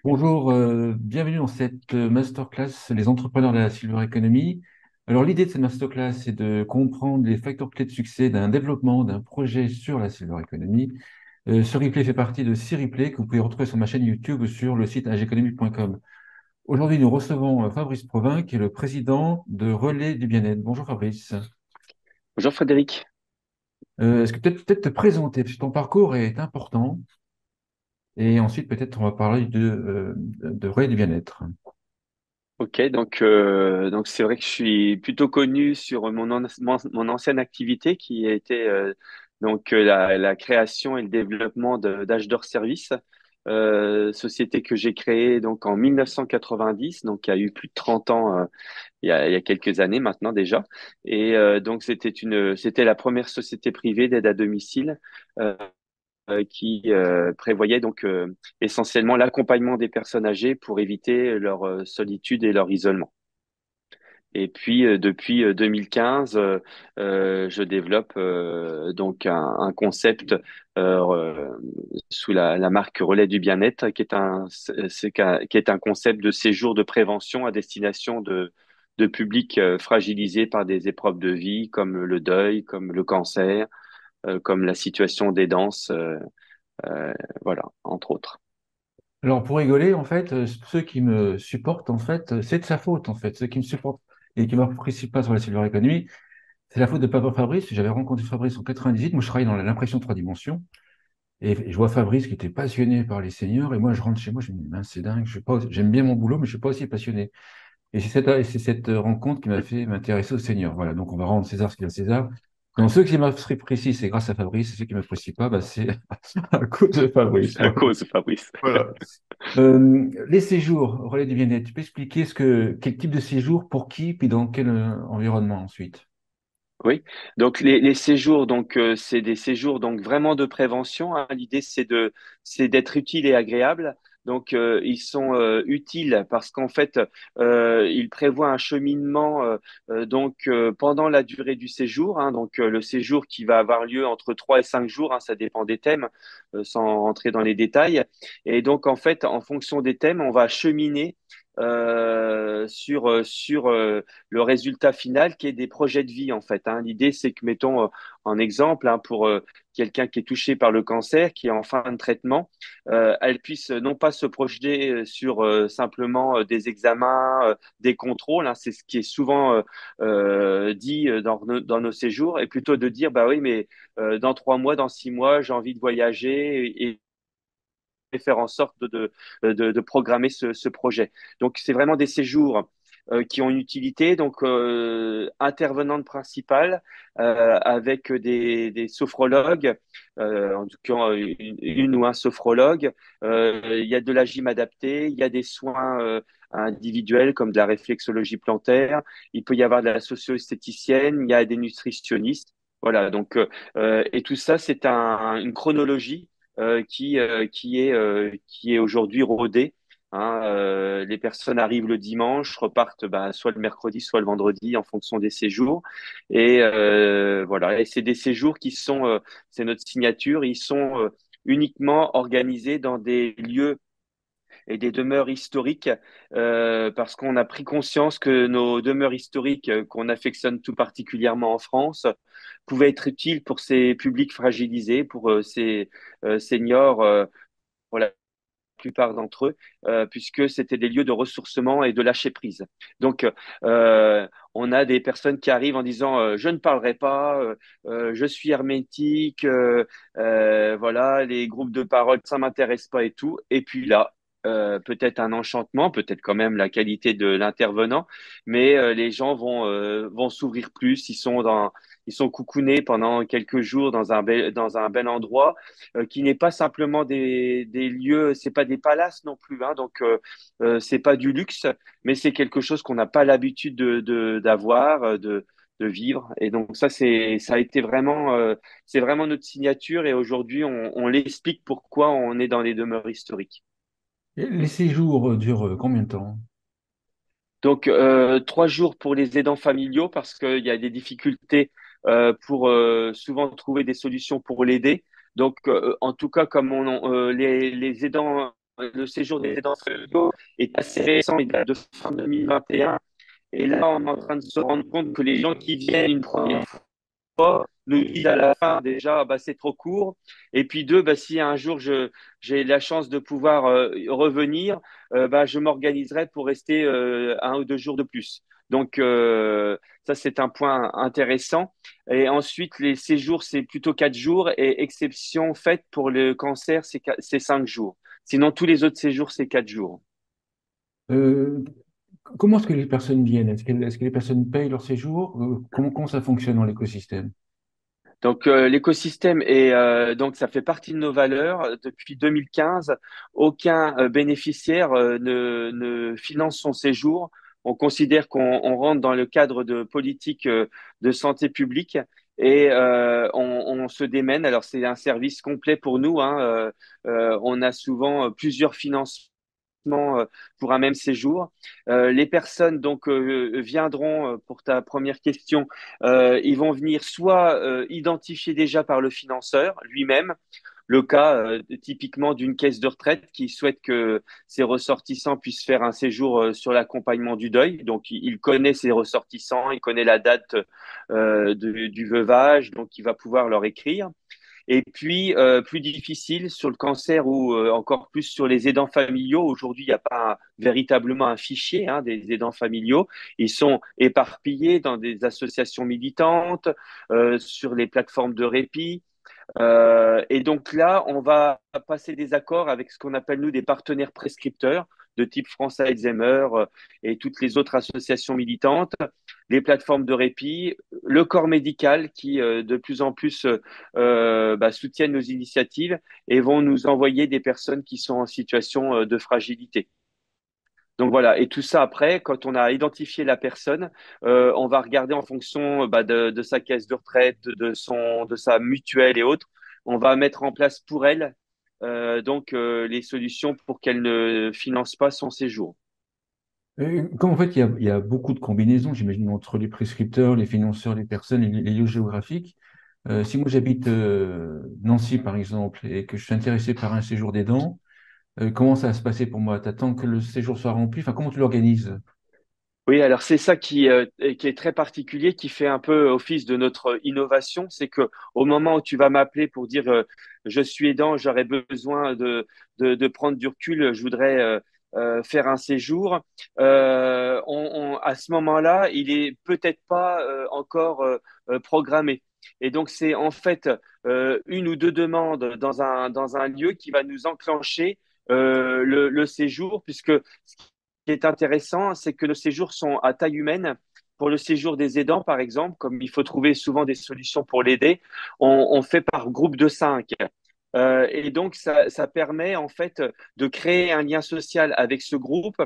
Bonjour, bienvenue dans cette masterclass Les entrepreneurs de la Silver Economy. Alors l'idée de cette masterclass, c'est de comprendre les facteurs clés de succès d'un développement d'un projet sur la Silver Economy. Ce replay fait partie de 6 replays que vous pouvez retrouver sur ma chaîne YouTube ou sur le site ageconomy.com. Aujourd'hui, nous recevons Fabrice Provin, qui est le président de Relais du Bien-être. Bonjour Fabrice. Bonjour Frédéric. Est-ce que peut-être te présenter, parce que ton parcours est important, et ensuite peut-être on va parler de Relais du Bien-être. Ok, donc c'est vrai que je suis plutôt connu sur mon ancienne activité qui a été la création et le développement d'Âge d'Or Service, société que j'ai créée donc en 1990, donc il y a eu plus de 30 ans, il y a quelques années maintenant déjà. Et donc c'était la première société privée d'aide à domicile. euh, qui prévoyait essentiellement l'accompagnement des personnes âgées pour éviter leur solitude et leur isolement. Et puis depuis 2015, je développe un concept euh, sous la marque Relais du Bien-être, qui est un concept de séjour de prévention à destination de publics fragilisés par des épreuves de vie comme le deuil, comme le cancer, comme la situation d'aidance. Voilà, entre autres. Alors, pour rigoler, en fait, ceux qui me supportent, en fait, c'est de sa faute, en fait. Ceux qui me supportent et qui m'apprécient pas sur la Silver Economy, c'est la faute de papa Fabrice. J'avais rencontré Fabrice en 98. Moi, je travaillais dans l'impression 3 dimensions. Et je vois Fabrice qui était passionné par les seniors. Et moi, je rentre chez moi, je me dis, mince, c'est dingue. Je suis pas, j'aime bien mon boulot, mais je suis pas aussi passionné. Et c'est cette rencontre qui m'a fait m'intéresser aux seniors. Voilà. Donc, on va rendre César ce qu'il y a à César. Donc, ceux qui m'apprécient, c'est grâce à Fabrice. Et ceux qui m'apprécient pas, bah, c'est à cause de Fabrice. À cause, Fabrice. Voilà. Les séjours, relais du bien-être, tu peux expliquer quel type de séjour, pour qui, puis dans quel environnement ensuite? Oui, donc les séjours, c'est des séjours donc vraiment de prévention, hein. L'idée c'est d'être utile et agréable. Donc ils sont utiles parce qu'en fait ils prévoient un cheminement pendant la durée du séjour, hein. Le séjour qui va avoir lieu entre 3 et 5 jours, hein, ça dépend des thèmes, sans rentrer dans les détails. Et donc en fait en fonction des thèmes, on va cheminer sur le résultat final qui est des projets de vie en fait, hein. L'idée c'est que mettons en exemple, hein, pour quelqu'un qui est touché par le cancer, qui est en fin de traitement, elle puisse non pas se projeter sur simplement des examens, des contrôles, hein, c'est ce qui est souvent dit dans nos séjours, et plutôt de dire bah oui mais dans 3 mois, dans 6 mois, j'ai envie de voyager et faire en sorte de programmer ce projet. Donc, c'est vraiment des séjours qui ont une utilité. Donc, intervenante principale avec des sophrologues, en tout cas une ou un sophrologue. Il y a de la gym adaptée, il y a des soins individuels comme de la réflexologie plantaire, il peut y avoir de la socio-esthéticienne, il y a des nutritionnistes. Voilà, et tout ça, c'est une chronologie qui est aujourd'hui rodé, hein. Les personnes arrivent le dimanche, repartent bah, soit le mercredi, soit le vendredi en fonction des séjours. Et voilà, et c'est des séjours c'est notre signature, ils sont uniquement organisés dans des lieux et des demeures historiques, parce qu'on a pris conscience que nos demeures historiques, qu'on affectionne tout particulièrement en France, pouvaient être utiles pour ces publics fragilisés, pour ces seniors, pour la plupart d'entre eux, puisque c'était des lieux de ressourcement et de lâcher prise. Donc, on a des personnes qui arrivent en disant je ne parlerai pas, je suis hermétique, voilà, les groupes de parole, ça m'intéresse pas et tout. Et puis là, peut-être un enchantement, peut-être quand même la qualité de l'intervenant, mais les gens vont s'ouvrir plus. Ils sont coucounés pendant quelques jours dans un bel endroit qui n'est pas simplement des lieux, c'est pas des palaces non plus, hein, c'est pas du luxe, mais c'est quelque chose qu'on n'a pas l'habitude d'avoir, de vivre. Et donc ça a été vraiment, c'est vraiment notre signature. Et aujourd'hui, on l'explique pourquoi on est dans les demeures historiques. Et les séjours durent combien de temps? Donc, 3 jours pour les aidants familiaux parce qu'il y a des difficultés pour souvent trouver des solutions pour l'aider. Donc, en tout cas, comme les aidants le séjour des aidants familiaux est assez récent, il date de fin 2021. Et là, on est en train de se rendre compte que les gens qui viennent une première fois nous disent à la fin déjà, bah, c'est trop court. Et puis deux, bah, si un jour j'ai la chance de pouvoir revenir, bah, je m'organiserai pour rester 1 ou 2 jours de plus. Donc ça, c'est un point intéressant. Et ensuite, les séjours, c'est plutôt 4 jours. Et exception faite pour le cancer, c'est 5 jours. Sinon, tous les autres séjours, c'est 4 jours. Euh, Comment est-ce que les personnes viennent? Est-ce que les personnes payent leur séjour? Comment ça fonctionne dans l'écosystème? Donc l'écosystème est donc ça fait partie de nos valeurs. Depuis 2015, aucun bénéficiaire ne finance son séjour. On considère qu'on rentre dans le cadre de politique de santé publique et on se démène. Alors c'est un service complet pour nous, hein. On a souvent plusieurs financements pour un même séjour. Les personnes donc viendront pour ta première question. Ils vont venir soit identifiés déjà par le financeur lui-même, le cas typiquement d'une caisse de retraite qui souhaite que ses ressortissants puissent faire un séjour sur l'accompagnement du deuil. Donc, il connaît ses ressortissants, il connaît la date du veuvage, donc il va pouvoir leur écrire. Et puis, plus difficile sur le cancer ou encore plus sur les aidants familiaux. Aujourd'hui, il n'y a pas véritablement un fichier hein, des aidants familiaux. Ils sont éparpillés dans des associations militantes, sur les plateformes de répit. Et donc là, on va passer des accords avec ce qu'on appelle, nous, des partenaires prescripteurs de type France Alzheimer et toutes les autres associations militantes, les plateformes de répit, le corps médical qui, de plus en plus, bah, soutiennent nos initiatives et vont nous envoyer des personnes qui sont en situation de fragilité. Donc voilà, et tout ça après, quand on a identifié la personne, on va regarder en fonction bah, de sa caisse de retraite, de sa mutuelle et autres. On va mettre en place pour elle donc les solutions pour qu'elle ne finance pas son séjour. Comme en fait, il y a beaucoup de combinaisons, j'imagine, entre les prescripteurs, les financeurs, les personnes et les lieux géographiques. Si moi j'habite Nancy, par exemple, et que je suis intéressé par un séjour d'aidant, comment ça va se passer pour moi? T'attends que le séjour soit rempli? Enfin, comment tu l'organises? Oui, alors c'est ça qui est très particulier, qui fait un peu office de notre innovation, c'est que au moment où tu vas m'appeler pour dire je suis aidant, j'aurais besoin de prendre du recul, je voudrais faire un séjour, à ce moment-là, il est peut-être pas encore programmé. Et donc c'est en fait une ou deux demandes dans un lieu qui va nous enclencher le séjour, puisque qui est intéressant, c'est que nos séjours sont à taille humaine. Pour le séjour des aidants, par exemple, comme il faut trouver souvent des solutions pour l'aider, on fait par groupe de 5. Et donc, ça permet en fait de créer un lien social avec ce groupe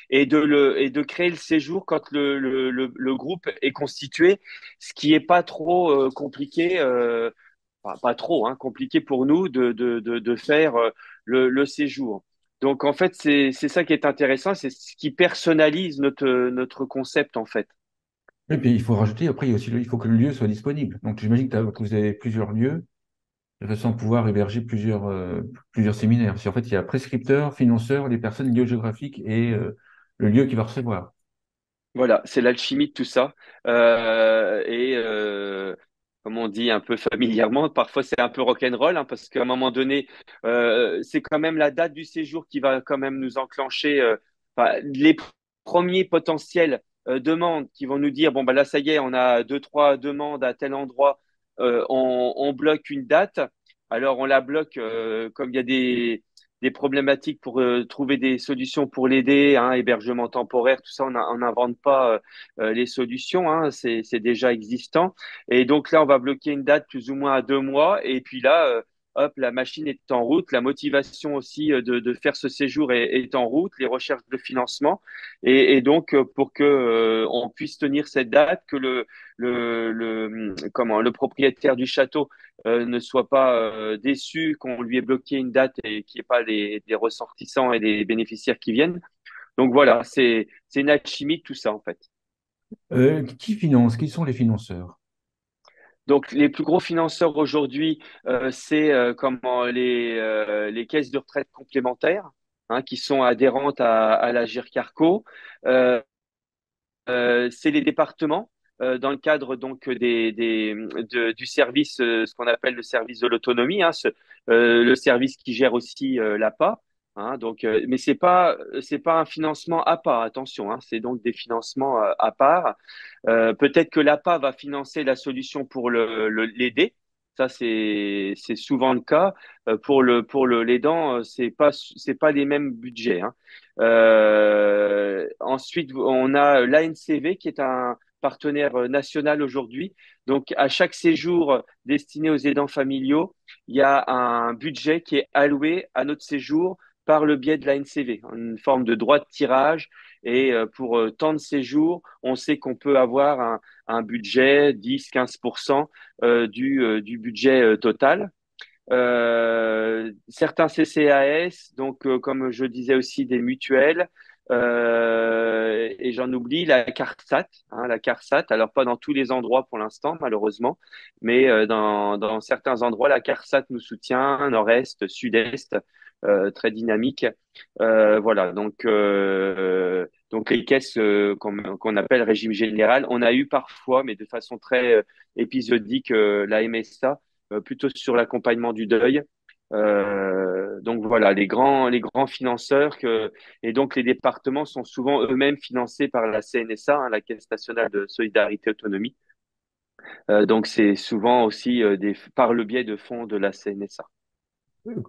et de créer le séjour quand le groupe est constitué, ce qui n'est pas trop compliqué, pas trop hein, compliqué pour nous de faire le séjour. Donc en fait, c'est ça qui est intéressant, c'est ce qui personnalise notre concept en fait. Et puis il faut rajouter, après, il faut que le lieu soit disponible. Donc j'imagine que vous avez plusieurs lieux, de façon à pouvoir héberger plusieurs séminaires. Si en fait il y a prescripteur, financeur, les personnes, lieu géographique et le lieu qui va recevoir. Voilà, c'est l'alchimie de tout ça. Et comme on dit un peu familièrement, parfois c'est un peu rock'n'roll, hein, parce qu'à un moment donné, c'est quand même la date du séjour qui va quand même nous enclencher enfin, les premiers potentiels demandes qui vont nous dire, bon, bah là, ça y est, on a deux, trois demandes à tel endroit, on bloque une date. Alors, on la bloque comme il y a des problématiques pour trouver des solutions pour l'aider, hein, hébergement temporaire, tout ça, on n'invente pas les solutions, hein, c'est déjà existant. Et donc là, on va bloquer une date plus ou moins à 2 mois, et puis là, hop, la machine est en route, la motivation aussi de faire ce séjour est en route, les recherches de financement, et donc pour que on puisse tenir cette date, que le propriétaire du château ne soit pas déçu qu'on lui ait bloqué une date et qu'il n'y ait pas des ressortissants et des bénéficiaires qui viennent. Donc voilà, c'est une alchimie de tout ça en fait. Qui finance? Qui sont les financeurs? Donc les plus gros financeurs aujourd'hui, c'est comment les caisses de retraite complémentaires. qui sont adhérentes à la GIRCARCO. Euh, c'est les départements dans le cadre donc du service, ce qu'on appelle le service de l'autonomie, le service qui gère aussi l'APA. Donc, mais c'est pas un financement à part, attention, c'est donc des financements à part. Peut-être que l'APA va financer la solution pour l'aider. Ça, c'est souvent le cas. Pour l'aidant, c'est pas les mêmes budgets. Ensuite, on a l'ANCV qui est un partenaire national aujourd'hui. Donc, à chaque séjour destiné aux aidants familiaux, il y a un budget qui est alloué à notre séjour par le biais de l'ANCV, une forme de droit de tirage. Et pour tant de séjours, on sait qu'on peut avoir un budget 10-15% du budget total. Certains CCAS, donc comme je disais aussi des mutuelles, et j'en oublie la CARSAT, la CARSAT. Alors pas dans tous les endroits pour l'instant malheureusement, mais dans certains endroits la CARSAT nous soutient, Nord-Est, Sud-Est, très dynamique. Voilà donc les caisses qu'on appelle régime général, on a eu parfois, mais de façon très épisodique, la MSA plutôt sur l'accompagnement du deuil. Donc voilà, les grands financeurs et donc les départements sont souvent eux-mêmes financés par la CNSA, la Caisse nationale de solidarité autonomie. Donc c'est souvent aussi par le biais de fonds de la CNSA.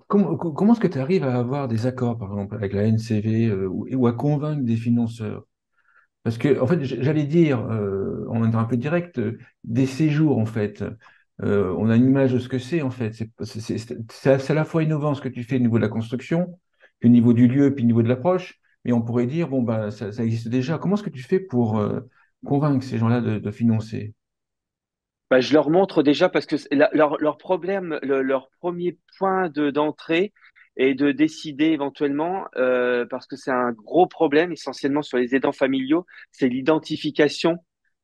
Comment est-ce que tu arrives à avoir des accords, par exemple, avec la NCV ou à convaincre des financeurs? Parce que, en fait, j'allais dire, en étant un peu direct, des séjours, en fait. On a une image de ce que c'est, en fait. C'est à la fois innovant ce que tu fais au niveau de la construction, puis au niveau du lieu, puis au niveau de l'approche. Mais on pourrait dire, bon, bah, ça existe déjà. Comment est-ce que tu fais pour convaincre ces gens-là de financer? Bah, je leur montre déjà parce que leur problème, leur premier point d'entrée est de décider éventuellement, parce que c'est un gros problème essentiellement sur les aidants familiaux, c'est l'identification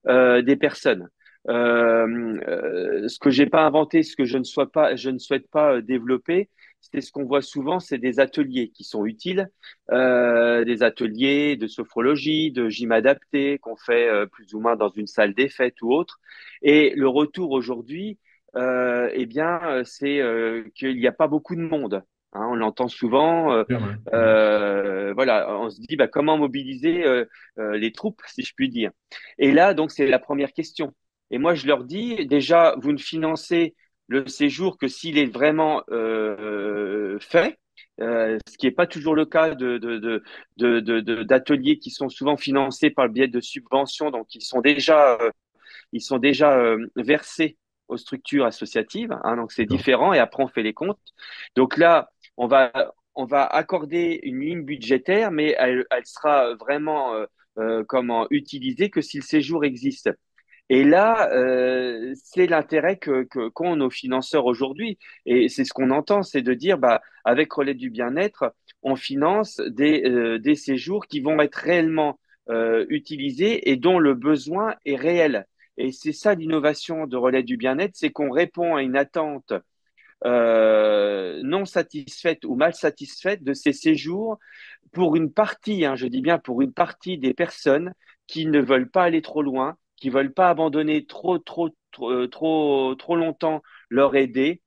des personnes. Ce que j'ai pas inventé, ce que je ne souhaite pas développer, c'est ce qu'on voit souvent, c'est des ateliers qui sont utiles, des ateliers de sophrologie, de gym adapté qu'on fait plus ou moins dans une salle des fêtes ou autre. Et le retour aujourd'hui, eh bien, c'est qu'il n'y a pas beaucoup de monde. On l'entend souvent. Bien, ouais. Voilà, on se dit bah, comment mobiliser les troupes, si je puis dire. Et là, donc, c'est la première question. Et moi, je leur dis déjà, vous ne financez le séjour que s'il est vraiment fait. Ce qui n'est pas toujours le cas d'ateliers qui sont souvent financés par le biais de subventions, donc ils sont déjà versés aux structures associatives, donc c'est D'accord. différent, et après on fait les comptes. Donc là, on va, on va accorder une ligne budgétaire, mais elle sera vraiment comment utilisée que si le séjour existe. Et là, c'est l'intérêt qu'ont nos financeurs aujourd'hui. Et c'est ce qu'on entend, c'est de dire, bah, avec Relais du Bien-être, on finance des séjours qui vont être réellement utilisés et dont le besoin est réel. Et c'est ça l'innovation de Relais du Bien-être, c'est qu'on répond à une attente non satisfaite ou mal satisfaite de ces séjours pour une partie, je dis bien pour une partie des personnes qui ne veulent pas aller trop loin, qui veulent pas abandonner trop longtemps leur aidé,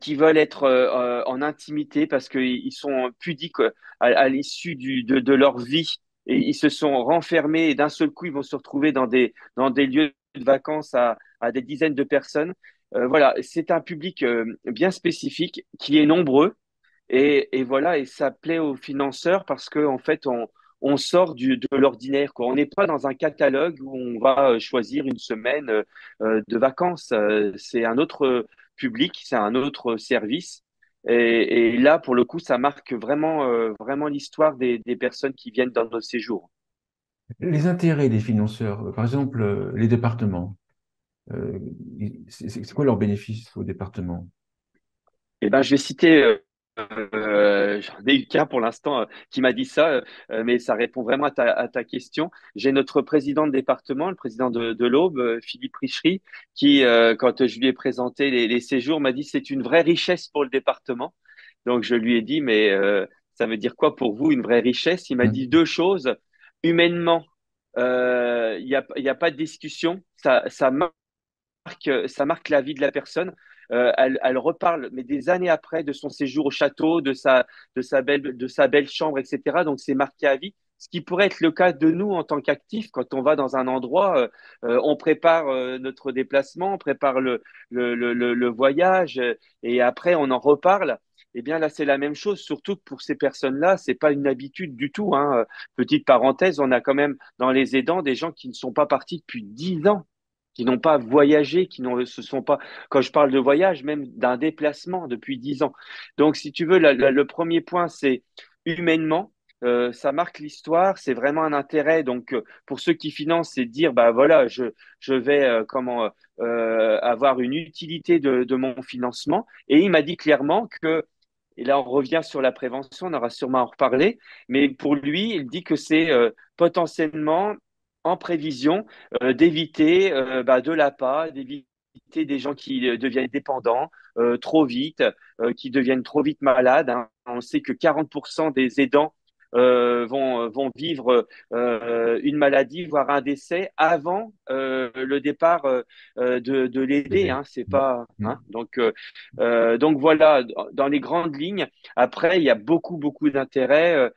qui veulent être en intimité parce qu'ils sont pudiques à l'issue de leur vie et ils se sont renfermés et d'un seul coup ils vont se retrouver dans des lieux de vacances à des dizaines de personnes. Voilà, c'est un public bien spécifique qui est nombreux et voilà, et ça plaît aux financeurs parce que en fait, on sort de l'ordinaire, quoi. On n'est pas dans un catalogue où on va choisir une semaine de vacances. C'est un autre public, c'est un autre service. Et là, pour le coup, ça marque vraiment l'histoire des personnes qui viennent dans nos séjours. Les intérêts des financeurs, par exemple, les départements, euh, c'est quoi leur bénéfice aux départements? Eh ben, je vais citer, j'en ai eu qu'un pour l'instant qui m'a dit ça, mais ça répond vraiment à ta question. J'ai notre président de département, le président de l'Aube, Philippe Richery, qui, quand je lui ai présenté les séjours, m'a dit c'est une vraie richesse pour le département. Donc je lui ai dit, mais ça veut dire quoi pour vous une vraie richesse? Il m'a dit Mhm. deux choses. Humainement, il y a pas de discussion. Ça marque la vie de la personne. Elle reparle, mais des années après, de son séjour au château, de sa belle chambre, etc. Donc, c'est marqué à vie. Ce qui pourrait être le cas de nous en tant qu'actifs, quand on va dans un endroit, on prépare notre déplacement, on prépare le voyage, et après on en reparle. Eh bien là, c'est la même chose, surtout que pour ces personnes-là, c'est pas une habitude du tout, hein. Petite parenthèse, on a quand même dans les aidants des gens qui ne sont pas partis depuis 10 ans, qui n'ont pas voyagé, qui n'ont se sont pas, quand je parle de voyage, même d'un déplacement depuis 10 ans. Donc, si tu veux, le premier point, c'est humainement, ça marque l'histoire, c'est vraiment un intérêt. Donc, pour ceux qui financent, c'est de dire, bah voilà, je vais avoir une utilité de mon financement. Et il m'a dit clairement que, et là on revient sur la prévention, on aura sûrement à en reparler, mais pour lui, il dit que c'est potentiellement en prévision d'éviter de l'appât, d'éviter des gens qui deviennent dépendants trop vite, qui deviennent trop vite malades, hein. On sait que 40% des aidants vont vivre une maladie, voire un décès avant le départ de l'aider, L'aider. hein, c'est pas, hein. Mhm. Donc voilà, dans les grandes lignes. Après, il y a beaucoup d'intérêts.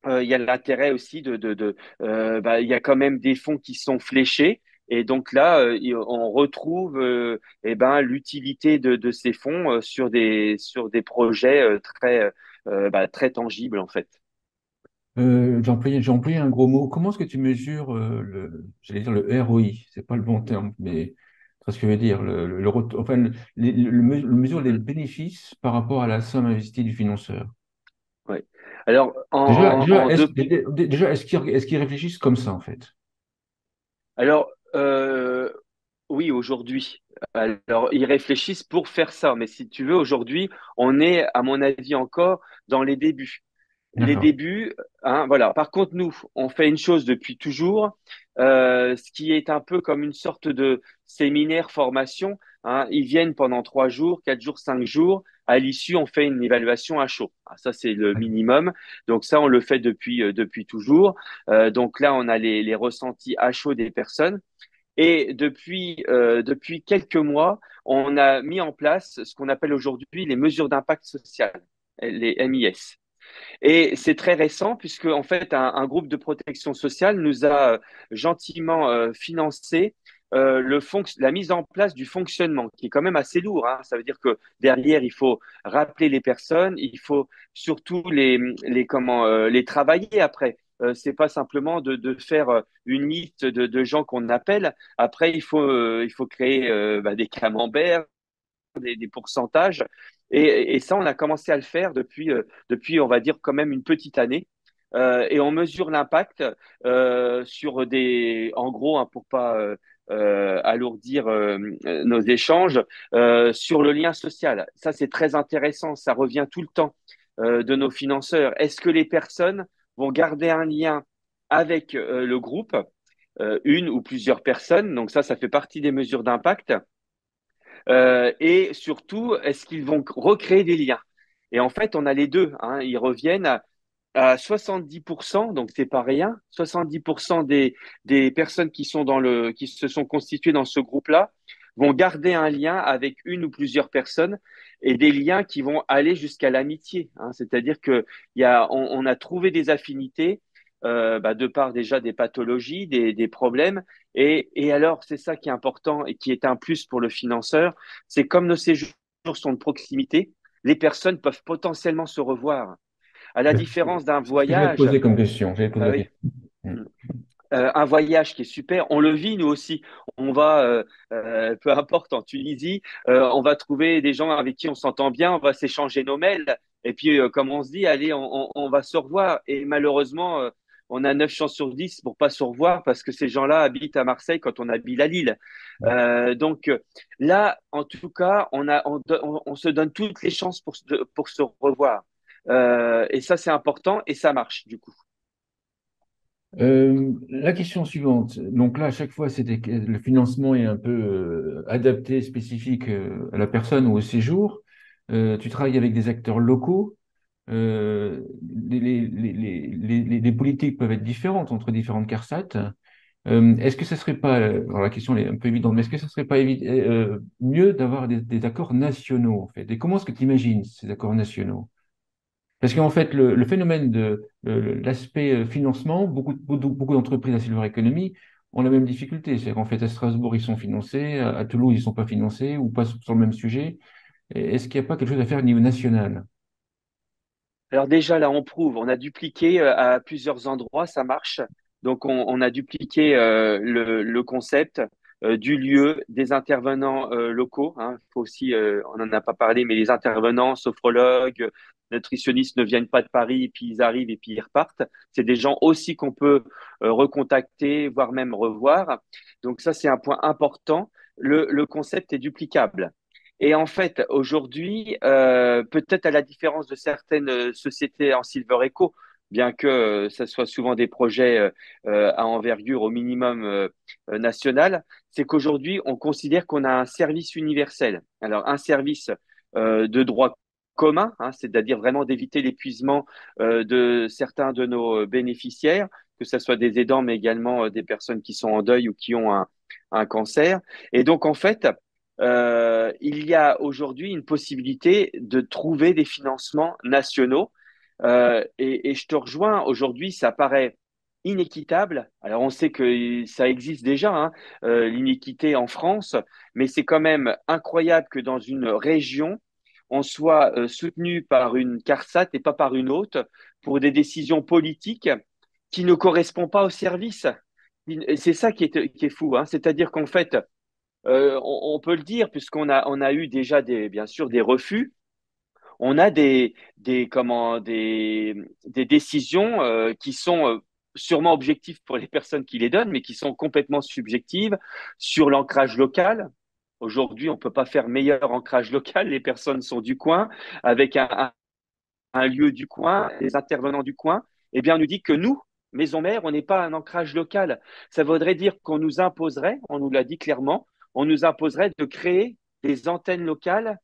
Il y a l'intérêt aussi il y a quand même des fonds qui sont fléchés. Et donc là, on retrouve l'utilité de ces fonds sur des projets très tangibles, en fait. J'ai employé un gros mot. Comment est-ce que tu mesures j'allais dire le ROI, c'est pas le bon terme, mais c'est ce que je veux dire, enfin, le mesure les Mm. bénéfices par rapport à la somme investie du financeur. Ouais. Alors, Déjà, en, déjà, en est-ce, deux, déjà, est-ce qu'ils réfléchissent comme ça, en fait? alors oui, aujourd'hui. Alors, ils réfléchissent pour faire ça. Mais si tu veux, aujourd'hui, on est, à mon avis, encore dans les débuts. Les D'accord. débuts, hein, voilà. Par contre, nous, on fait une chose depuis toujours, ce qui est un peu comme une sorte de séminaire formation, hein. Ils viennent pendant 3 jours, 4 jours, 5 jours. À l'issue, on fait une évaluation à chaud. Ah, ça, c'est le minimum. Donc ça, on le fait depuis toujours. Donc là, on a les ressentis à chaud des personnes. Et depuis quelques mois, on a mis en place ce qu'on appelle aujourd'hui les mesures d'impact social, les MIS. Et c'est très récent puisque en fait un groupe de protection sociale nous a gentiment financé la mise en place du fonctionnement, qui est quand même assez lourd, hein. Ça veut dire que derrière il faut rappeler les personnes, il faut surtout les travailler après. C'est pas simplement de faire une liste de gens qu'on appelle. Après, il faut créer des camemberts, des pourcentages. Et ça, on a commencé à le faire depuis, on va dire, quand même une petite année. Et on mesure l'impact sur en gros, hein, pour pas alourdir nos échanges, sur le lien social. Ça, c'est très intéressant. Ça revient tout le temps de nos financeurs. Est-ce que les personnes vont garder un lien avec le groupe, une ou plusieurs personnes? Donc ça fait partie des mesures d'impact. Et surtout, est-ce qu'ils vont recréer des liens? Et en fait, on a les deux, hein. Ils reviennent à 70%, donc c'est pas rien. 70% des personnes qui se sont constituées dans ce groupe-là vont garder un lien avec une ou plusieurs personnes, et des liens qui vont aller jusqu'à l'amitié, hein. C'est-à-dire que on a trouvé des affinités de par déjà des pathologies, des problèmes. Et alors, c'est ça qui est important et qui est un plus pour le financeur, c'est comme nos séjours sont de proximité, les personnes peuvent potentiellement se revoir. À la différence d'un C'est ce que j'allais te voyage, poser comme question. J'allais te poser bah la oui, question. Mm. un voyage qui est super, on le vit nous aussi. On va, peu importe, en Tunisie, on va trouver des gens avec qui on s'entend bien, on va s'échanger nos mails. Et puis, comme on se dit, allez, on va se revoir. Et malheureusement, on a 9 chances sur 10 pour pas se revoir parce que ces gens-là habitent à Marseille quand on habite à Lille. Donc là, en tout cas, on se donne toutes les chances pour se revoir. Et ça, c'est important et ça marche du coup. La question suivante. Donc là, à chaque fois, le financement est un peu adapté, spécifique à la personne ou au séjour. Tu travailles avec des acteurs locaux. Euh, les politiques peuvent être différentes entre différentes CARSAT. Est-ce que ça serait pas, alors la question est un peu évidente, mais est-ce que ça serait pas mieux d'avoir des accords nationaux, en fait? Et comment est-ce que tu imagines ces accords nationaux? Parce qu'en fait, le phénomène de l'aspect financement, beaucoup d'entreprises à Silver Economy ont la même difficulté. C'est-à-dire qu'en fait, à Strasbourg, ils sont financés, à Toulouse, ils ne sont pas financés, ou pas sur le même sujet. Est-ce qu'il n'y a pas quelque chose à faire au niveau national? Alors déjà, là, on prouve, on a dupliqué à plusieurs endroits, ça marche. Donc, on a dupliqué le concept du lieu, des intervenants locaux. Hein. Faut aussi, on n'en a pas parlé, mais les intervenants, sophrologues, nutritionnistes ne viennent pas de Paris, puis ils arrivent et puis ils repartent. C'est des gens aussi qu'on peut recontacter, voire même revoir. Donc ça, c'est un point important. Le concept est duplicable. Et en fait, aujourd'hui, peut-être à la différence de certaines sociétés en Silver Eco, bien que ça soit souvent des projets à envergure au minimum national, c'est qu'aujourd'hui, on considère qu'on a un service universel. Alors, un service de droit commun, hein, c'est-à-dire vraiment d'éviter l'épuisement de certains de nos bénéficiaires, que ce soit des aidants, mais également des personnes qui sont en deuil ou qui ont un cancer. Et donc, en fait, il y a aujourd'hui une possibilité de trouver des financements nationaux. Et je te rejoins, aujourd'hui, ça paraît inéquitable. Alors, on sait que ça existe déjà, hein, l'inéquité en France, mais c'est quand même incroyable que dans une région, on soit soutenu par une CARSAT et pas par une autre pour des décisions politiques qui ne correspondent pas au service. C'est ça qui est fou, hein. C'est-à-dire qu'en fait, on peut le dire, on a eu déjà bien sûr des refus. On a des décisions qui sont sûrement objectives pour les personnes qui les donnent, mais qui sont complètement subjectives sur l'ancrage local. Aujourd'hui, on ne peut pas faire meilleur ancrage local. Les personnes sont du coin, avec un lieu du coin, les intervenants du coin. Eh bien, on nous dit que nous, maison mère, on n'est pas un ancrage local. Ça voudrait dire qu'on nous imposerait, on nous l'a dit clairement, on nous imposerait de créer des antennes locales.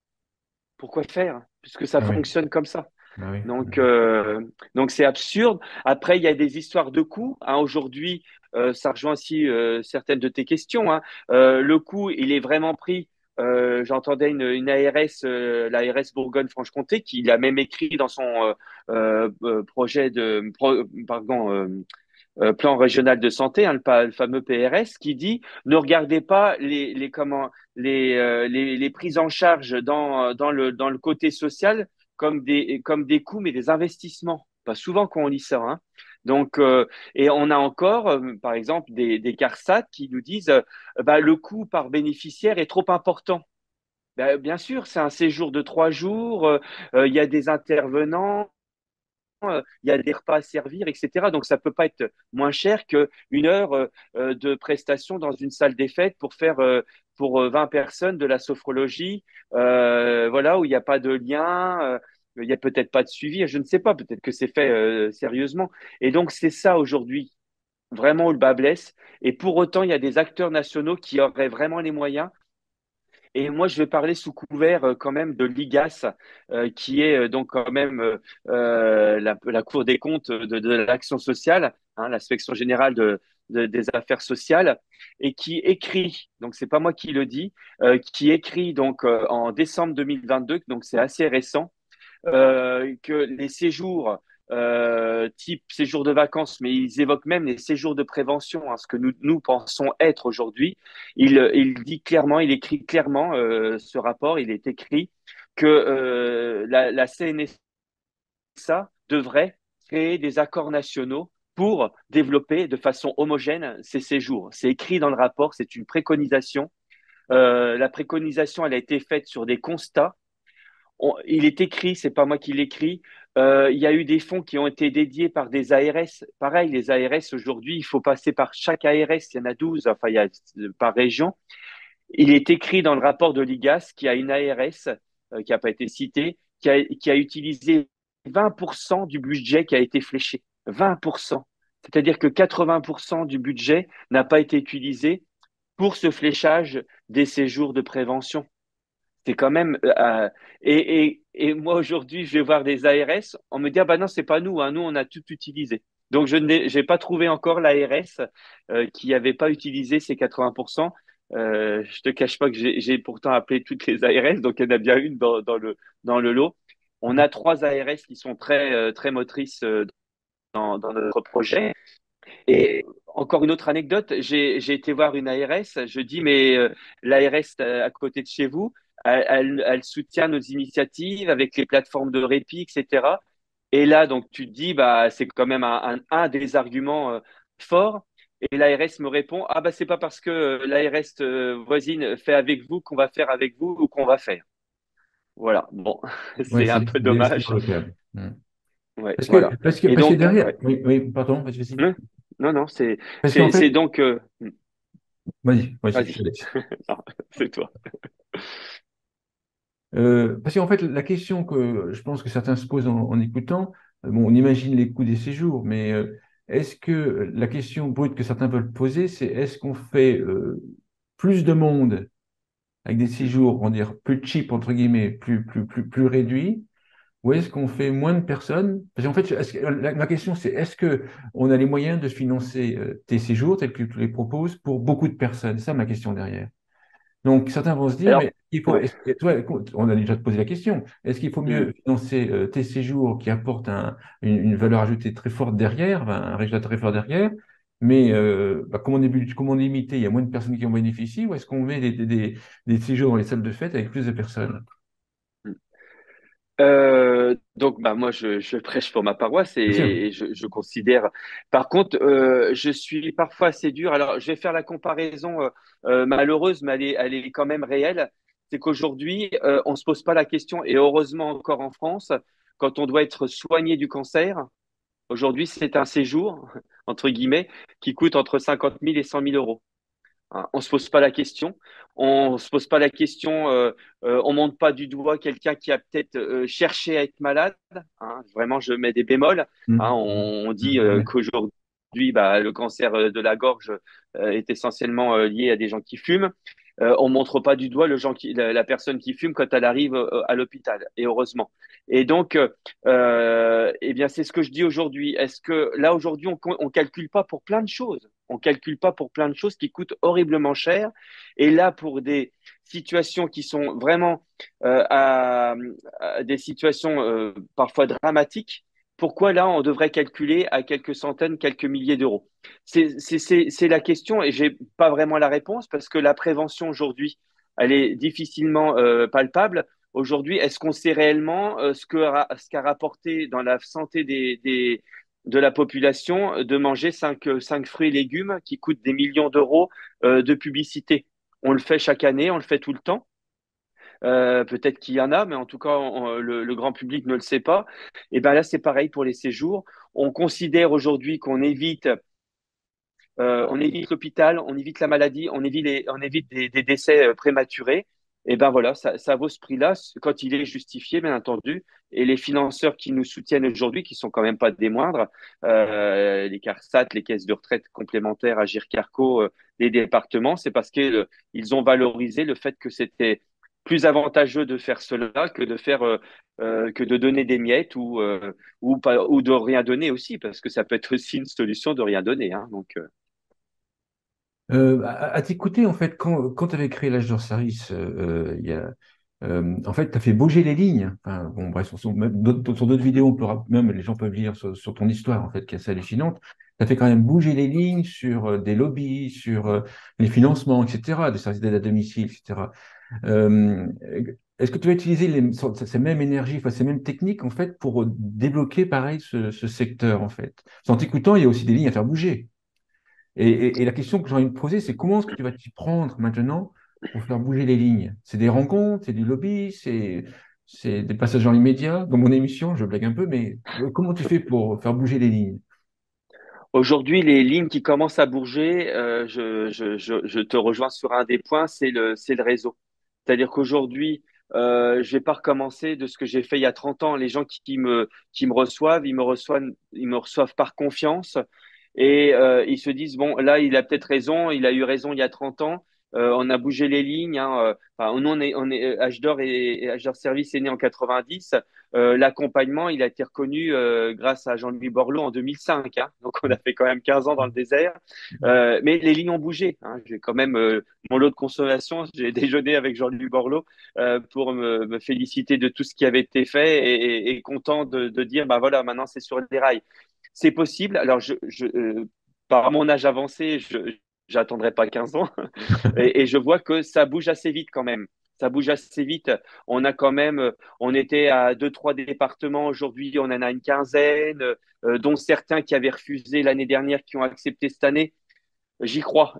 Pourquoi faire? Puisque ça Ah oui, fonctionne comme ça. ah oui, ah Donc, oui. euh, donc c'est absurde. Après, il y a des histoires de coûts, hein. Aujourd'hui, ça rejoint aussi certaines de tes questions, hein. Le coût, il est vraiment pris. J'entendais une ARS, l'ARS Bourgogne-Franche-Comté, qui l'a même écrit dans son projet pardon, plan régional de santé, hein, le fameux PRS, qui dit ne regardez pas les prises en charge dans le côté social comme des coûts, mais des investissements. Pas souvent qu'on lit ça, hein. Donc, et on a encore, par exemple, des CARSAT qui nous disent bah, le coût par bénéficiaire est trop important. Ben, bien sûr, c'est un séjour de 3 jours, il y a des intervenants, il y a des repas à servir, etc. Donc, ça peut pas être moins cher qu'une heure de prestation dans une salle des fêtes pour faire pour 20 personnes de la sophrologie, voilà, où il n'y a pas de lien, il n'y a peut-être pas de suivi, je ne sais pas, peut-être que c'est fait sérieusement. Et donc, c'est ça aujourd'hui, vraiment où le bas blesse. Et pour autant, il y a des acteurs nationaux qui auraient vraiment les moyens et moi, je vais parler sous couvert quand même de l'IGAS, qui est donc quand même la Cour des comptes de l'action sociale, hein, l'inspection générale des affaires sociales, et qui écrit, donc c'est pas moi qui le dis, qui écrit donc en décembre 2022, donc c'est assez récent, que les séjours type séjour de vacances, mais ils évoquent même les séjours de prévention, hein, ce que nous pensons être aujourd'hui. Il dit clairement, il écrit clairement ce rapport, il est écrit que la CNSA devrait créer des accords nationaux pour développer de façon homogène ces séjours. C'est écrit dans le rapport, c'est une préconisation. La préconisation, elle a été faite sur des constats. Il est écrit, c'est pas moi qui l'écris. Il y a eu des fonds qui ont été dédiés par des ARS. Pareil, les ARS aujourd'hui, il faut passer par chaque ARS. Il y en a 12, enfin, il y a par région. Il est écrit dans le rapport de l'IGAS qu'il y a une ARS qui n'a pas été citée, qui a utilisé 20% du budget qui a été fléché. 20%. C'est-à-dire que 80% du budget n'a pas été utilisé pour ce fléchage des séjours de prévention. C'est quand même Et moi, aujourd'hui, je vais voir des ARS. On me dit, ah bah non, c'est pas nous, hein. Nous, on a tout utilisé. Donc, je n'ai pas trouvé encore l'ARS qui n'avait pas utilisé ces 80%. Je te cache pas que j'ai pourtant appelé toutes les ARS, donc il y en a bien une dans le lot. On a trois ARS qui sont très motrices dans notre projet. Et encore une autre anecdote, j'ai été voir une ARS, je dis, mais l'ARS à côté de chez vous, elle soutient nos initiatives avec les plateformes de répit, etc. Et là, donc, tu te dis, bah, c'est quand même un des arguments forts. Et l'ARS me répond, ah, bah, c'est pas parce que l'ARS voisine fait avec vous qu'on va faire avec vous ou qu'on va faire. Voilà, bon, Ouais, c'est c'est un peu des estimes dommage. locales. Hmm. Ouais, Parce que, voilà. parce que, Et parce que donc, derrière, ouais. oui, oui, pardon, vas-y. Non, non, non, Parce qu'en fait, c'est donc, vas-y, je te vas-y, laisse. non, c'est toi. Parce qu'en fait, la question que je pense que certains se posent en écoutant, bon, on imagine les coûts des séjours, mais est-ce que la question brute que certains veulent poser, c'est est-ce qu'on fait plus de monde avec des séjours, on va dire plus cheap, entre guillemets, plus réduits, ou est-ce qu'on fait moins de personnes? Parce qu'en fait, ma question, c'est est-ce que on a les moyens de financer tes séjours tels que tu les proposes pour beaucoup de personnes? C'est ça ma question derrière. Donc, certains vont se dire, Alors, mais il faut, ouais. et toi, on a déjà posé la question, est-ce qu'il faut Hmm. mieux financer tes séjours qui apportent une valeur ajoutée très forte derrière, enfin, un résultat très fort derrière, mais bah, comme on est limité, il y a moins de personnes qui en bénéficient, ou est-ce qu'on met des séjours dans les salles de fête avec plus de personnes? Donc, bah, moi, je prêche pour ma paroisse Bien sûr. et je considère. Par contre, je suis parfois assez dur. Alors, je vais faire la comparaison malheureuse, mais elle est quand même réelle. C'est qu'aujourd'hui, on se pose pas la question, et heureusement encore en France, quand on doit être soigné du cancer, aujourd'hui, c'est un séjour, entre guillemets, qui coûte entre 50 000 et 100 000 euros. Hein, on se pose pas la question. On se pose pas la question. On monte pas du doigt quelqu'un qui a peut-être cherché à être malade. Hein. Vraiment, je mets des bémols. Hein. Mhm. On dit Ouais. qu'aujourd'hui, bah, le cancer de la gorge est essentiellement lié à des gens qui fument. On montre pas du doigt la personne qui fume quand elle arrive à l'hôpital. Et heureusement. Et donc, eh bien, c'est ce que je dis aujourd'hui. Est-ce que là aujourd'hui, on calcule pas pour plein de choses. On calcule pas pour plein de choses qui coûtent horriblement cher. Et là, pour des situations qui sont vraiment à des situations parfois dramatiques, pourquoi là, on devrait calculer à quelques centaines, quelques milliers d'euros? C'est la question et j'ai pas vraiment la réponse parce que la prévention aujourd'hui, elle est difficilement palpable. Aujourd'hui, est-ce qu'on sait réellement ce qu'a rapporté dans la santé de la population de manger cinq fruits et légumes qui coûtent des millions d'euros de publicité? On le fait chaque année, on le fait tout le temps. Peut-être qu'il y en a, mais en tout cas, le grand public ne le sait pas. Et ben là, c'est pareil pour les séjours. On considère aujourd'hui on évite l'hôpital, on évite la maladie, on évite des décès prématurés. Et ben voilà, ça vaut ce prix-là quand il est justifié, bien entendu. Et les financeurs qui nous soutiennent aujourd'hui, qui sont quand même pas des moindres, les CARSAT, les caisses de retraite complémentaires, Agir Carco, les départements, c'est parce qu'ils ont valorisé le fait que c'était plus avantageux de faire cela que de faire que de donner des miettes ou pas ou de rien donner aussi, parce que ça peut être aussi une solution de rien donner. Hein, donc À t'écouter, en fait, quand tu avais créé l'âge d'or service, en fait, tu as fait bouger les lignes. Enfin, bon, bref, sur d'autres vidéos, même les gens peuvent lire sur ton histoire, en fait, qui est assez hallucinante. Tu as fait quand même bouger les lignes sur des lobbies, sur les financements, etc., des services d'aide à domicile, etc. Euh, Est-ce que tu vas utiliser ces mêmes énergies, enfin, ces mêmes techniques, en fait, pour débloquer, pareil, ce secteur, en fait? En t'écoutant, il y a aussi des lignes à faire bouger. Et la question que j'ai envie de poser, c'est comment est-ce que tu vas t'y prendre maintenant pour faire bouger les lignes? C'est des rencontres, c'est du lobby, c'est des passages dans les médias. Dans mon émission, je blague un peu, mais comment tu fais pour faire bouger les lignes? aujourd'hui, les lignes qui commencent à bouger, je te rejoins sur un des points, c'est le réseau. C'est-à-dire qu'aujourd'hui, je vais pas recommencer de ce que j'ai fait il y a 30 ans. Les gens qui me reçoivent, ils me reçoivent par confiance et ils se disent, bon, là, il a peut-être raison, il a eu raison il y a 30 ans. on a bougé les lignes. Hein, enfin, nous, H-Dor et H-Dor Service est né en 90. L'accompagnement, il a été reconnu grâce à Jean-Louis Borloo en 2005. Hein, donc, on a fait quand même 15 ans dans le désert. Mais les lignes ont bougé. Hein, j'ai quand même mon lot de consolation. J'ai déjeuné avec Jean-Louis Borloo pour me féliciter de tout ce qui avait été fait et content de dire, bah voilà, maintenant c'est sur les rails. C'est possible. Alors, par mon âge avancé, je j'attendrai pas 15 ans et je vois que ça bouge assez vite quand même. Ça bouge assez vite. On a quand même, on était à deux, trois départements. Aujourd'hui, on en a une quinzaine, dont certains qui avaient refusé l'année dernière, qui ont accepté cette année. J'y crois,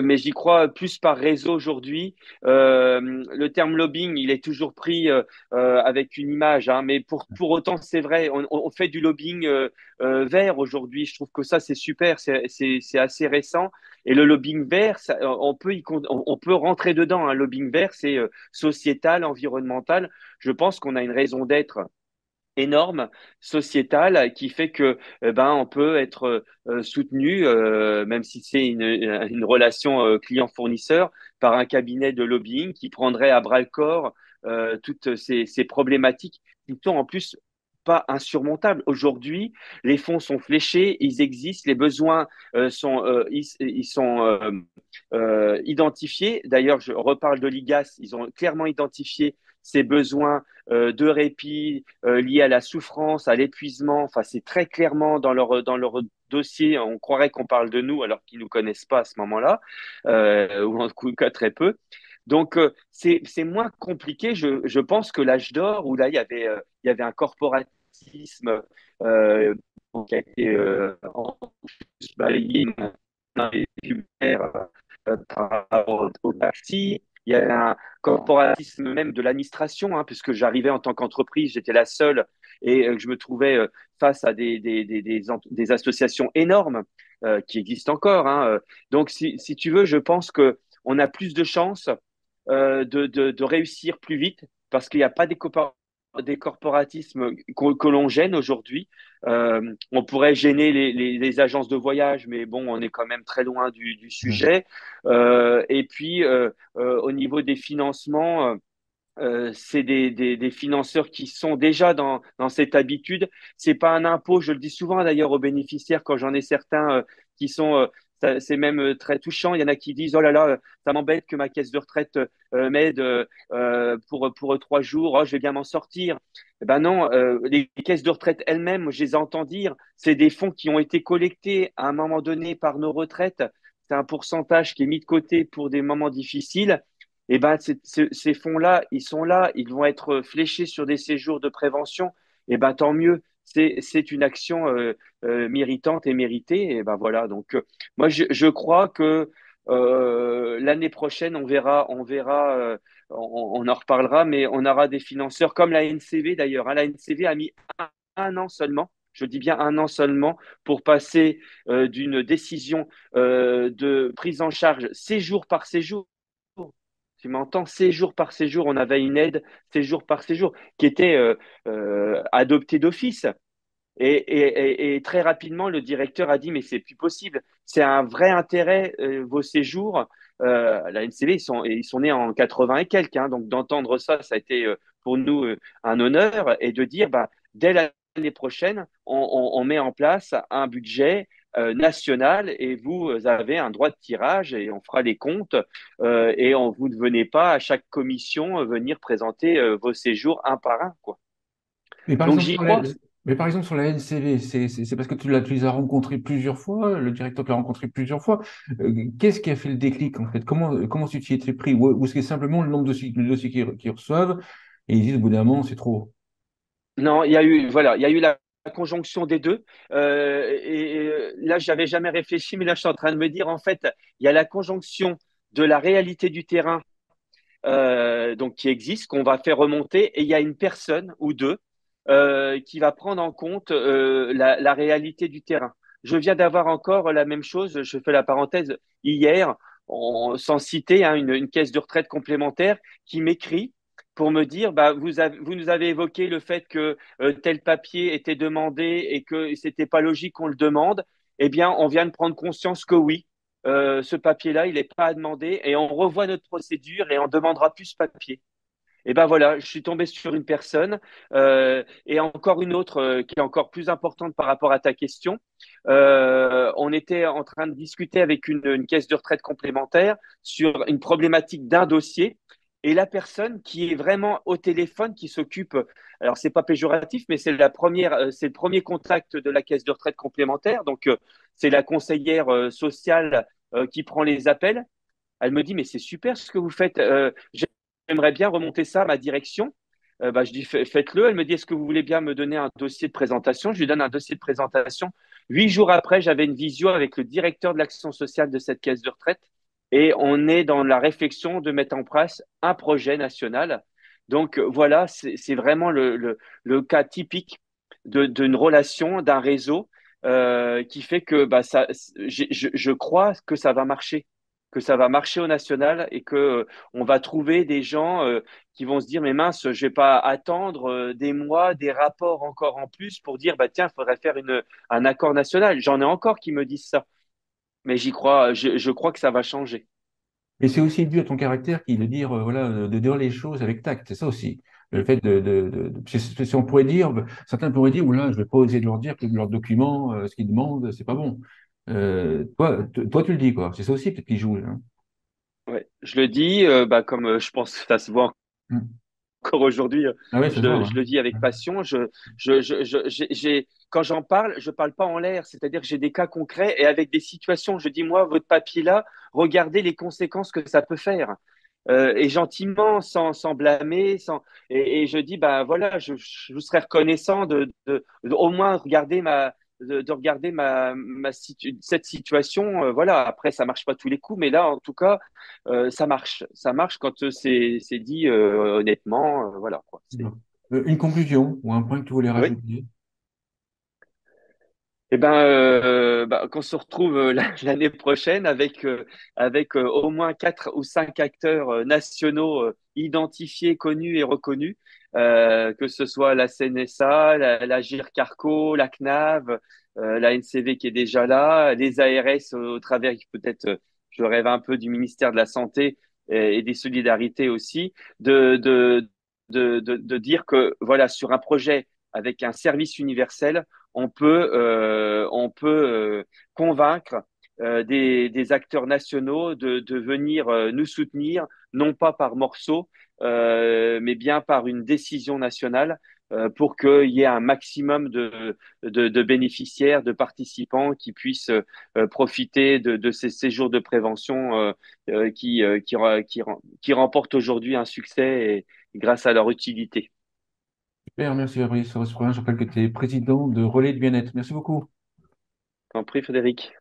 mais j'y crois plus par réseau aujourd'hui. Le terme lobbying, il est toujours pris avec une image, hein, mais pour autant, c'est vrai, on fait du lobbying vert aujourd'hui. Je trouve que ça, c'est super, c'est assez récent. Et le lobbying vert, on peut rentrer dedans. Un lobbying vert, c'est sociétal, environnemental. Je pense qu'on a une raison d'être énorme sociétale qui fait que ben on peut être soutenu même si c'est une relation client-fournisseur par un cabinet de lobbying qui prendrait à bras le corps toutes ces problématiques qui sont en plus pas insurmontables. Aujourd'hui, les fonds sont fléchés, ils existent, les besoins ils sont identifiés. D'ailleurs, je reparle de l'IGAS, ils ont clairement identifié ces besoins de répit liés à la souffrance, à l'épuisement. Enfin, c'est très clairement dans leur dossier. On croirait qu'on parle de nous alors qu'ils ne nous connaissent pas à ce moment-là, ou en tout cas très peu. Donc, c'est moins compliqué. Je pense que l'âge d'or, où là, il y avait un corporatisme qui a été balayé dans les pubères, par rapport au taxi. Il y avait un corporatisme même de l'administration, hein, puisque j'arrivais en tant qu'entreprise, j'étais la seule et je me trouvais face à des associations énormes qui existent encore. Hein. Donc, si tu veux, je pense que on a plus de chances de réussir plus vite parce qu'il n'y a pas des corporatismes que l'on gêne aujourd'hui. On pourrait gêner les agences de voyage, mais bon, on est quand même très loin du sujet. Et puis, au niveau des financements, c'est des financeurs qui sont déjà dans cette habitude. C'est pas un impôt, je le dis souvent d'ailleurs aux bénéficiaires quand j'en ai certains qui sont, c'est même très touchant. Il y en a qui disent, oh là là, ça m'embête que ma caisse de retraite m'aide pour 3 jours, oh, je vais bien m'en sortir. Eh ben non, les caisses de retraite elles-mêmes, je les entends dire, c'est des fonds qui ont été collectés à un moment donné par nos retraites. C'est un pourcentage qui est mis de côté pour des moments difficiles. Eh ben, ces fonds-là, ils sont là, ils vont être fléchés sur des séjours de prévention. Eh ben, tant mieux. C'est une action méritante et méritée. Et ben voilà. Donc, moi, je crois que l'année prochaine, on en reparlera, mais on aura des financeurs comme la NCV d'ailleurs. Hein. La NCV a mis un an seulement. Je dis bien un an seulement pour passer d'une décision de prise en charge séjour par séjour. Tu m'entends? Séjour par séjour, on avait une aide séjour par séjour qui était adoptée d'office. Et très rapidement, le directeur a dit, mais c'est plus possible. C'est un vrai intérêt, vos séjours. La NCV, ils sont nés en 80 et quelques. Hein, donc d'entendre ça, ça a été pour nous un honneur. Et de dire, bah, dès l'année prochaine, on met en place un budget national et vous avez un droit de tirage et on fera les comptes et vous ne venez pas à chaque commission venir présenter vos séjours un par un, quoi. Mais par Donc exemple, j'y crois. mais par exemple, sur la NCV, c'est parce que tu les as rencontrés plusieurs fois, le directeur t'a rencontré plusieurs fois. Qu'est-ce qui a fait le déclic, en fait? Comment tu t'y étais pris? Ou est-ce que c'est simplement le nombre de dossiers qu'ils reçoivent et ils disent au bout d'un moment, c'est trop? Non, voilà, il y a eu la conjonction des deux. Là, j'avais jamais réfléchi, mais là, je suis en train de me dire, en fait, il y a la conjonction de la réalité du terrain, donc qui existe, qu'on va faire remonter, et il y a une personne ou deux qui va prendre en compte la réalité du terrain. Je viens d'avoir encore la même chose, je fais la parenthèse, hier, sans citer hein, une caisse de retraite complémentaire qui m'écrit pour me dire, bah, vous nous avez évoqué le fait que tel papier était demandé et que c'était pas logique qu'on le demande. Eh bien, on vient de prendre conscience que oui. ce papier-là, il n'est pas à demander et on revoit notre procédure et on demandera plus ce papier. Et ben voilà, je suis tombé sur une personne et encore une autre qui est encore plus importante par rapport à ta question. On était en train de discuter avec une caisse de retraite complémentaire sur une problématique d'un dossier. Et la personne qui est vraiment au téléphone, qui s'occupe, alors c'est pas péjoratif, mais c'est la première, c'est le premier contact de la caisse de retraite complémentaire. Donc c'est la conseillère sociale qui prend les appels. Elle me dit, mais c'est super ce que vous faites. J'aimerais bien remonter ça à ma direction. Bah, je dis, faites-le. Elle me dit, est-ce que vous voulez bien me donner un dossier de présentation? Je lui donne un dossier de présentation. 8 jours après, j'avais une visio avec le directeur de l'action sociale de cette caisse de retraite. Et on est dans la réflexion de mettre en place un projet national. Donc voilà, c'est vraiment le cas typique d'une relation, d'un réseau qui fait que bah, ça, je crois que ça va marcher au national et que on va trouver des gens qui vont se dire mais mince, je vais pas attendre des mois, des rapports encore en plus pour dire bah tiens, il faudrait faire un accord national. J'en ai encore qui me disent ça, mais j'y crois, je crois que ça va changer. Et c'est aussi dû à ton caractère qui est de dire, voilà, de dire les choses avec tact. C'est ça aussi. Le Mm. fait si on pourrait dire, certains pourraient dire, oula, je vais pas oser de leur dire que leur document, ce qu'ils demandent, c'est pas bon. Toi, tu le dis, quoi. C'est ça aussi peut-être qui joue, hein. Ouais, je le dis, bah, comme je pense que ça se voit Mm. encore aujourd'hui, Ah ouais, ça se voit, ouais. je le dis avec passion. Quand j'en parle, je parle pas en l'air, c'est-à-dire que j'ai des cas concrets et avec des situations. Je dis, moi, votre papier là, regardez les conséquences que ça peut faire. Et gentiment, sans blâmer, et je dis, bah voilà, je vous serais reconnaissant au moins regarder de regarder cette situation. Voilà, après, ça marche pas tous les coups, mais là, en tout cas, ça marche. Ça marche quand c'est dit honnêtement. Voilà, quoi. Une conclusion ou un point que tu voulais Oui. rajouter? Eh ben, qu'on se retrouve l'année prochaine avec au moins 4 ou 5 acteurs nationaux identifiés, connus et reconnus, que ce soit la CNSA, la GIRC-Arco, la CNAV, la NCV qui est déjà là, les ARS au travers, peut-être, je rêve un peu du ministère de la Santé et des Solidarités aussi, de dire que voilà, sur un projet avec un service universel, on peut convaincre des acteurs nationaux de venir nous soutenir, non pas par morceaux, mais bien par une décision nationale pour qu'il y ait un maximum de bénéficiaires, de participants qui puissent profiter de ces séjours de prévention qui remportent aujourd'hui un succès grâce à leur utilité. Super, merci Fabrice. Je rappelle que tu es président de Relais de Bien-être. Merci beaucoup. T'en prie, Frédéric.